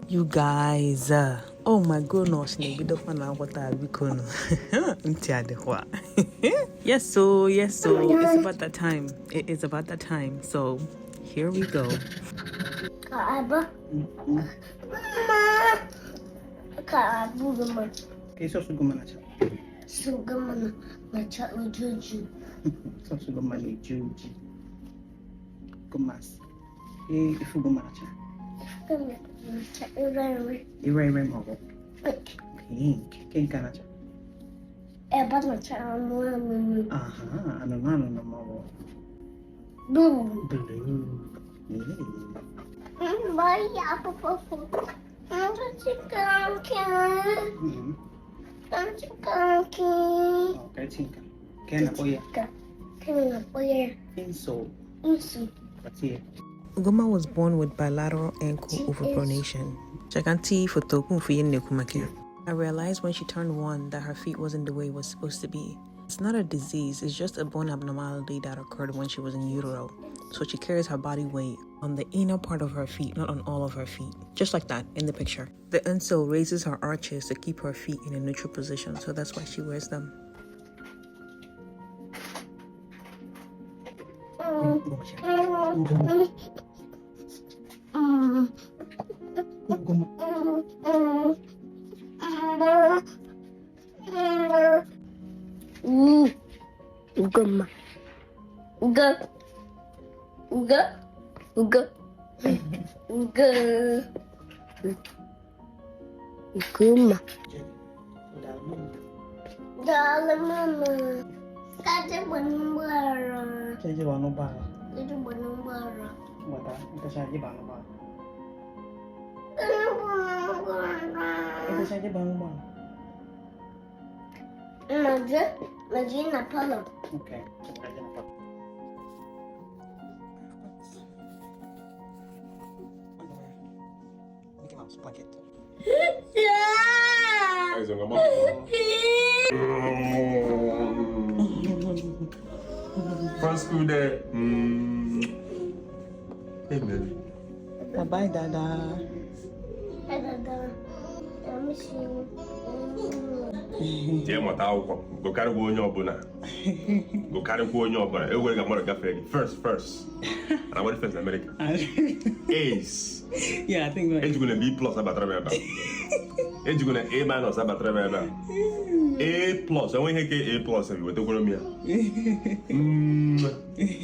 You guys, oh my goodness, yes, so it's about that time. It is about that time. So here we go. Ugoma was born with bilateral ankle overpronation. I realized when she turned 1 that her feet wasn't the way it was supposed to be. It's not a disease, it's just a bone abnormality that occurred when she was in utero. So she carries her body weight on the inner part of her feet, not on all of her feet. Just like that in the picture. The insole raises her arches to keep her feet in a neutral position, so that's why she wears them. Ugoma. Ugoma. Magina Polo. Okay. Mickey Mouse blanket. First school day. Hey, baby. Bye-bye, Dada. Hi, Dada. I miss you. Yeah, my dog. Go carry one your bona. Go carry one your bona. Everywhere got more gaffy. First. And I went first in America. Ace. Yeah, I think Ain't you gonna B plus about Trevor? Ain't you gonna A minus about Trevor? A plus. I want to get A plus. If you want to go to me.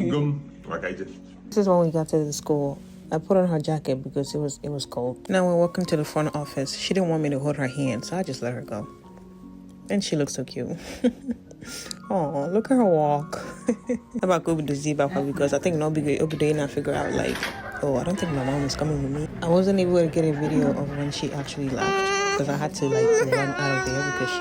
Gum. Okay. This is when we got to the school. I put on her jacket because it was cold. Now we're walking to the front office. She didn't want me to hold her hand, so I just let her go. And she looks so cute. Oh, look at her walk. About go to Ziba because I think nobody will figure out like, oh, I don't think my mom is coming with me. I wasn't able to get a video of when she actually left because I had to like run out of there because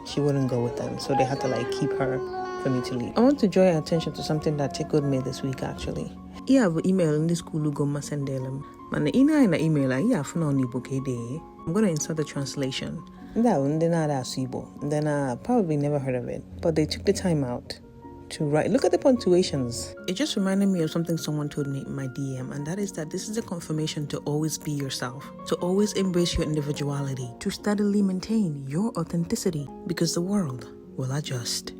she wouldn't go with them. So they had to like keep her for me to leave. I want to draw your attention to something that tickled me this week actually. I have email in the school Ugoma sendelem. Man, ina email I have no ni bokede. I'm gonna insert the translation. Then I probably never heard of it, but they took the time out to write. Look at the punctuations. It just reminded me of something someone told me in my DM, and that is that this is a confirmation to always be yourself, to always embrace your individuality, to steadily maintain your authenticity, because the world will adjust.